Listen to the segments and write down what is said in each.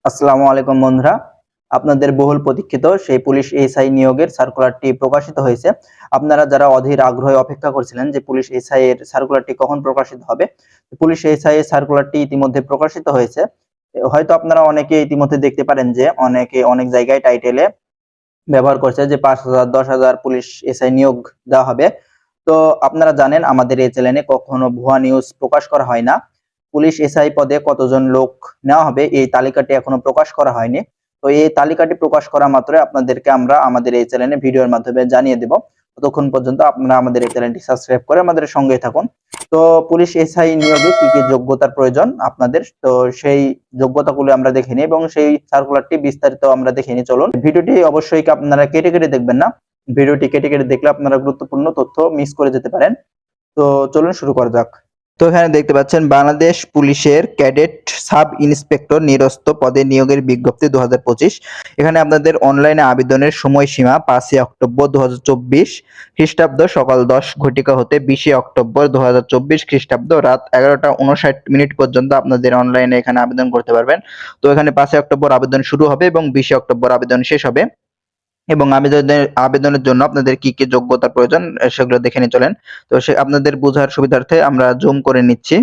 আসসালামু আলাইকুম বন্ধুরা, আপনাদের বহুল প্রতীক্ষিত সেই পুলিশ এসআই নিয়োগের সার্কুলারটি প্রকাশিত হয়েছে। আপনারা যারা অধীর আগ্রহে অপেক্ষা করছিলেন যে পুলিশ এসআই এর সার্কুলারটি কখন প্রকাশিত হবে, পুলিশ এসআই এর সার্কুলারটি ইতিমধ্যে প্রকাশিত হয়েছে। হয়তো আপনারা অনেকে ইতিমধ্যে দেখতে পারেন যে অনেকে অনেক জায়গায় টাইটেলে ব্যবহার করছে যে ৫,০০০, ১০,০০০ পুলিশ এসআই নিয়োগ দেওয়া হবে। তো আপনারা জানেন আমাদের এই চ্যানেলে কখনো ভুয়া নিউজ প্রকাশ করা হয় না। পুলিশ এসআই পদে কতজন লোক নেওয়া হবে এই তালিকাটি এখনো প্রকাশ করা হয়নি। তো এই তালিকাটি প্রকাশ করা মাত্রই আপনাদেরকে আমরা আমাদের এই চ্যানেলে ভিডিওর মাধ্যমে জানিয়ে দেব। ততক্ষণ পর্যন্ত আপনারা আমাদের এই চ্যানেলটি সাবস্ক্রাইব করে আমাদের সঙ্গেই থাকুন। তো পুলিশ এসআই নিয়োগে কি কি যোগ্যতার প্রয়োজন আপনাদের, তো সেই যোগ্যতাগুলো আমরা দেখে নিই এবং সেই সার্কুলারটি বিস্তারিত আমরা দেখে নিই। চলুন, ভিডিওটি অবশ্যই আপনারা কেটে কেটে দেখবেন না। ভিডিওটি কেটে কেটে দেখলে আপনারা গুরুত্বপূর্ণ তথ্য মিস করে যেতে পারেন। তো চলুন শুরু করা যাক। তো এখানে দেখতে পাচ্ছেন বাংলাদেশ পুলিশের ক্যাডেট সাব ইন্সপেক্টর নিরস্ত পদে নিয়োগের বিজ্ঞপ্তি 2025। এখানে আপনাদের অনলাইনে আবেদনের সময়সীমা 5 অক্টোবর 2024 খ্রিস্টাব্দ সকাল 10 ঘটিকা হতে 20 অক্টোবর 2024 খ্রিস্টাব্দ রাত 11:59 পর্যন্ত আপনাদের অনলাইনে এখানে আবেদন করতে পারবেন। তো এখানে 5 অক্টোবর আবেদন শুরু হবে এবং 20 অক্টোবর আবেদন শেষ হবে। এবং আবেদনের জন্য আপনাদের কি কি যোগ্যতার প্রয়োজন সেগুলো দেখে নিয়ে চলেন। তো আপনাদের বোঝার সুবিধার্থে আমরা জুম করে নিচ্ছি।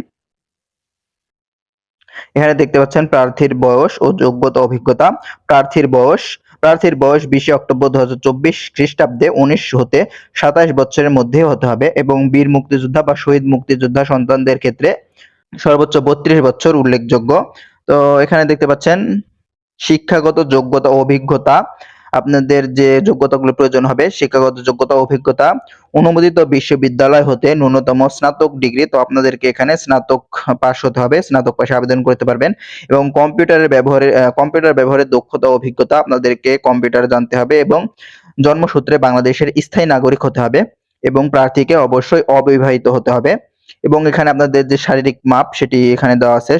এখানে দেখতে পাচ্ছেন প্রার্থীর বয়স ও যোগ্যতা অভিজ্ঞতা। প্রার্থীর বয়স 20 অক্টোবর 2024 খ্রিস্টাব্দে 19 হতে 27 বছরের মধ্যে হতে হবে এবং বীর মুক্তিযোদ্ধা বা শহীদ মুক্তিযোদ্ধা সন্তানদের ক্ষেত্রে সর্বোচ্চ 32 বছর উল্লেখযোগ্য। তো এখানে দেখতে পাচ্ছেন শিক্ষাগত যোগ্যতা ও অভিজ্ঞতা। আপনাদের যে যোগ্যতাগুলো প্রয়োজন হবে, শিক্ষাগত যোগ্যতা অভিজ্ঞতা, অনুমোদিত বিশ্ববিদ্যালয় হতে ন্যূনতম স্নাতক ডিগ্রি। তো আপনাদেরকে এখানে স্নাতক পাস হতে হবে, স্নাতক পাশে আবেদন করতে পারবেন। এবং কম্পিউটার ব্যবহারের দক্ষতা ও অভিজ্ঞতা, আপনাদেরকে কম্পিউটার জানতে হবে এবং জন্মসূত্রে বাংলাদেশের স্থায়ী নাগরিক হতে হবে এবং প্রার্থীকে অবশ্যই অবিবাহিত হতে হবে। এবং এখানে আপনাদের যে শারীরিক মাপ সেটি এখানে দেওয়া আছে।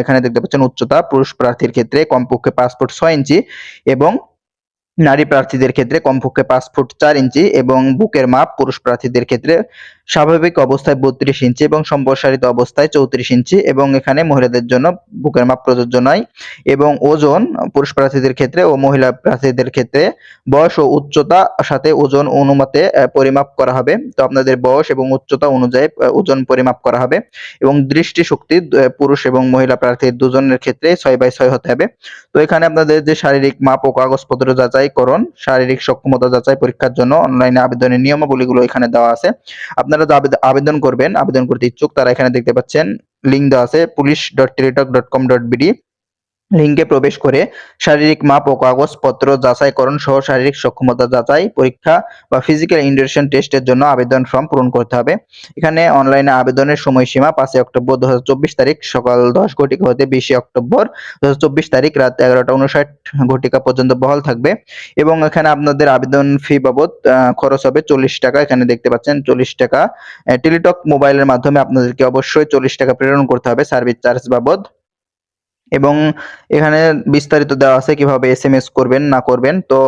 এখানে দেখতে পাচ্ছেন উচ্চতা পুরুষ প্রার্থীর ক্ষেত্রে কমপক্ষে 5 ফুট 6 ইঞ্চি এবং নারী প্রার্থীদের ক্ষেত্রে কমপক্ষে 5 ফুট 4 ইঞ্চি এবং বুকের মাপ পুরুষ প্রার্থীদের ক্ষেত্রে স্বাভাবিক অবস্থায় 32 ইঞ্চি এবং সম্প্রসারিত অবস্থায় 34 ইঞ্চি এবং এখানে মহিলাদের জন্য বুকের মাপ প্রযোজ্য নয়। এবং ওজন পুরুষ প্রার্থীদের ক্ষেত্রে ও মহিলা প্রার্থীদের ক্ষেত্রে বয়স ও উচ্চতা সাথে ওজন অনুপাতে পরিমাপ করা হবে। তো আপনাদের বয়স এবং উচ্চতা অনুযায়ী ওজন পরিমাপ করা হবে এবং দৃষ্টিশক্তি পুরুষ এবং মহিলা প্রার্থী দুজনের ক্ষেত্রে 6/6 হতে হবে। তো এখানে আপনাদের যে শারীরিক মাপ ও কাগজপত্র যাচাইকরণ, শারীরিক সক্ষমতা যাচাই পরীক্ষার জন্য অনলাইনে আবেদনের নিয়মাবলীগুলো এখানে দেওয়া আছে। আপনারা যা আবেদন করবেন, আবেদন করতে ইচ্ছুক তারা এখানে দেখতে পাচ্ছেন লিঙ্ক দেওয়া আছে police.teletalk.com.bd। লিঙ্কে প্রবেশ করে শারীরিক মাপ ও কাগজপত্র যাচাইকরণ সহ শারীরিক সক্ষমতা যাচাই পরীক্ষা বা ফিজিক্যাল ইন্ডাকশন টেস্টের জন্য আবেদন ফর্ম পূরণ করতে হবে। এখানে অনলাইনে আবেদনের সময়সীমা 5 অক্টোবর 2024 তারিখ সকাল 10 ঘটিকা হতে 20 অক্টোবর 2024 তারিখ রাত 11:59 ঘটিকা পর্যন্ত বহাল থাকবে। এবং এখানে আপনাদের আবেদন ফি বাবদ খরচ হবে 40 টাকা। এখানে দেখতে পাচ্ছেন 40 টাকা। টেলিটক মোবাইলের মাধ্যমে আপনাদেরকে অবশ্যই 40 টাকা প্রেরণ করতে হবে সার্ভিস চার্জ বাবদ। এবং এখানে বিস্তারিত দেওয়া আছে কিভাবে এসএমএস করবেন না করবেন। তো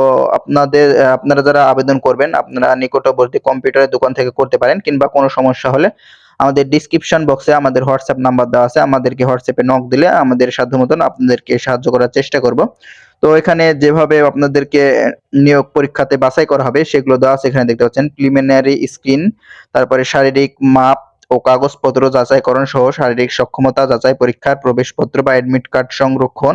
আপনারা যারা আবেদন করবেন আপনারা নিকটবর্তী কম্পিউটারের দোকান থেকে করতে পারেন কিংবা কোনো সমস্যা হলে আমাদের ডেসক্রিপশন বক্সে আমাদের হোয়াটসঅ্যাপ নাম্বার দেওয়া আছে, আমাদেরকে হোয়াটসঅ্যাপে নক দিলে আমাদের সাধ্যমতো আপনাদেরকে সাহায্য করার চেষ্টা করব। তো এখানে যেভাবে আপনাদেরকে নিয়োগ পরীক্ষাতে বাছাই করা হবে সেগুলো দেওয়া আছে। এখানে দেখতে পাচ্ছেন প্রিলিমিনারি স্ক্রিন, তারপরে শারীরিক মাপ ও কাগজপত্র যাচাইকরণ সহ শারীরিক সক্ষমতা যাচাই পরীক্ষার প্রবেশপত্র বা অ্যাডমিট কার্ড সংরক্ষণ।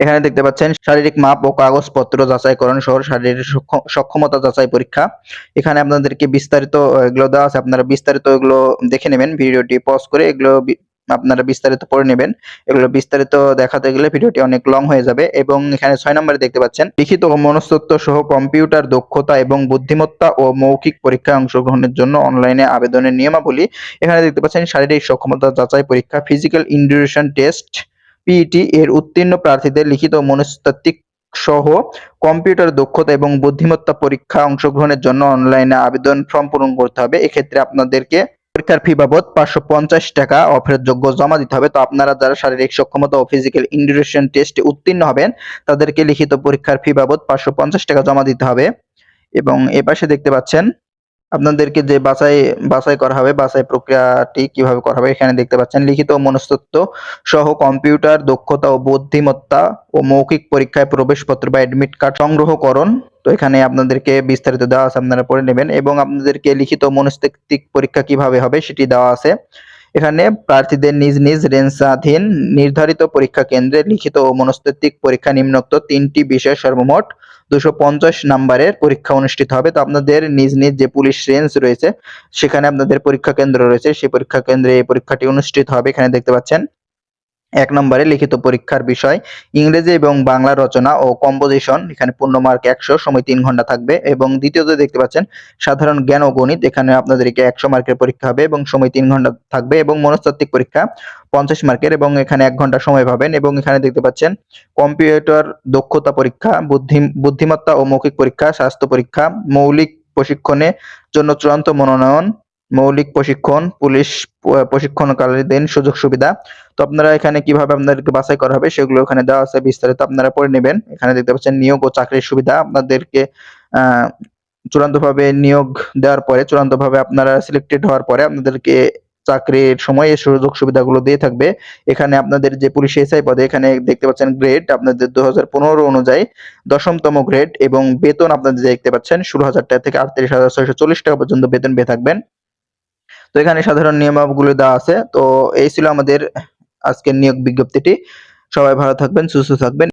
এখানে দেখতে পাচ্ছেন শারীরিক মাপ ও কাগজপত্র যাচাইকরণ সহ শারীরিক সক্ষমতা যাচাই পরীক্ষা। এখানে আপনাদেরকে বিস্তারিত এগুলো দেওয়া আছে, আপনারা বিস্তারিত এগুলো দেখে নেবেন, ভিডিওটি পজ করে এগুলো আপনারা বিস্তারিত পড়ে নেবেন। এগুলো বিস্তারিত দেখাতে গেলে ভিডিওটি অনেক লং হয়ে যাবে। এবং এখানে 6 নম্বরে দেখতে পাচ্ছেন লিখিত ও মনস্তত্ত্ব সহ কম্পিউটার দক্ষতা এবং বুদ্ধিমত্তা ও মৌখিক পরীক্ষায় অংশগ্রহণের জন্য অনলাইনে আবেদনের নিয়মাবলী। এখানে দেখতে পাচ্ছেন শারীরিক সক্ষমতা যাচাই পরীক্ষা ফিজিক্যাল ইন্ডুরেশন টেস্ট পিইটি এর উত্তীর্ণ প্রার্থীদের লিখিত ও মনস্তাত্ত্বিক সহ কম্পিউটার দক্ষতা এবং বুদ্ধিমত্তা পরীক্ষা অংশগ্রহণের জন্য অনলাইনে আবেদন ফর্ম পূরণ করতে হবে। এক্ষেত্রে আপনাদেরকে পরীক্ষার ফি বাবদ 550 টাকা অফেরতযোগ্য জমা দিতে হবে। তো আপনারা যারা শারীরিক সক্ষমতা ও ফিজিক্যাল ইন্ডুরেশন টেস্টে উত্তীর্ণ হবেন তাদেরকে লিখিত পরীক্ষার ফি বাবদ 550 টাকা জমা দিতে হবে। এবং এপাশে দেখতে পাচ্ছেন আপনাদেরকে যে বাছাই করা হবে, বাছাই প্রক্রিয়াটি কিভাবে করা হবে এখানে দেখতে পাচ্ছেন। লিখিত ও মনস্তত্ত্ব সহ কম্পিউটার দক্ষতা ও বুদ্ধিমত্তা ও মৌখিক পরীক্ষায় প্রবেশপত্র বা অ্যাডমিট কার্ড সংগ্রহকরণ। তো এখানে আপনাদেরকে বিস্তারিত দেওয়া আছে, আপনারা পড়ে নেবেন। এবং আপনাদেরকে লিখিত ও মনস্তাত্ত্বিক পরীক্ষা কিভাবে হবে সেটি দেওয়া আছে। এখানে প্রার্থীদের নিজ নিজ রেঞ্জাধীন নির্ধারিত পরীক্ষা কেন্দ্রে লিখিত ও মনস্তাত্ত্বিক পরীক্ষা নিম্নোক্ত ৩টি বিষয়ে সর্বমোট ২৫০ নাম্বারের পরীক্ষা অনুষ্ঠিত হবে। তো আপনাদের নিজ নিজ যে পুলিশ রেঞ্জ রয়েছে সেখানে আপনাদের পরীক্ষা কেন্দ্র রয়েছে, সেই পরীক্ষা কেন্দ্রে এই পরীক্ষাটি অনুষ্ঠিত হবে। এখানে দেখতে পাচ্ছেন ১ নম্বরে লিখিত পরীক্ষার বিষয় ইংরেজি এবং বাংলা রচনা ও কম্পোজিশন, এখানে পূর্ণমার্ক ১০০, সময় ৩ ঘন্টা থাকবে। এবং দ্বিতীয়তে দেখতে পাচ্ছেন সাধারণ জ্ঞান ও গণিত, এখানে আপনাদেরকে ১০০ মার্কের পরীক্ষা হবে এবং সময় ৩ ঘন্টা থাকবে। এবং মনস্তাত্ত্বিক পরীক্ষা ৫০ মার্কের এবং এখানে ১ ঘন্টা সময় পাবেন। এবং এখানে দেখতে পাচ্ছেন কম্পিউটার দক্ষতা পরীক্ষা, বুদ্ধিমত্তা ও মৌখিক পরীক্ষা, স্বাস্থ্য পরীক্ষা, মৌলিক প্রশিক্ষণের জন্য চূড়ান্ত মনোনয়ন, মৌলিক প্রশিক্ষণ, পুলিশ প্রশিক্ষণকালীন সুযোগ সুবিধা। তো আপনারা এখানে কিভাবে আপনাদেরকে বাছাই করা হবে সেগুলো ওখানে দেওয়া আছে, বিস্তারিত আপনারা পড়ে নেবেন। এখানে দেখতে পাচ্ছেন নিয়োগ ও চাকরির সুবিধা। আপনাদেরকে চূড়ান্তভাবে নিয়োগ দেওয়ার পরে, চূড়ান্তভাবে আপনারা সিলেক্টেড হওয়ার পরে আপনাদেরকে চাকরির সময় এই সুযোগ সুবিধাগুলো দিয়ে থাকবে। এখানে আপনাদের যে পুলিশ এসআই পদে এখানে দেখতে পাচ্ছেন গ্রেড আপনাদের ২০১৫ অনুযায়ী ১০ম গ্রেড এবং বেতন আপনাদের দেখতে পাচ্ছেন ১৬,০০০ টাকা থেকে ৩৮,৬৪০ টাকা পর্যন্ত বেতন পেয়ে থাকবেন। তো এখানে সাধারণ নিয়মাবলী দেওয়া আছে। তো এই ছিল আমাদের আজকের নিয়োগ বিজ্ঞপ্তিটি। সবাই ভালো থাকবেন, সুস্থ থাকবেন।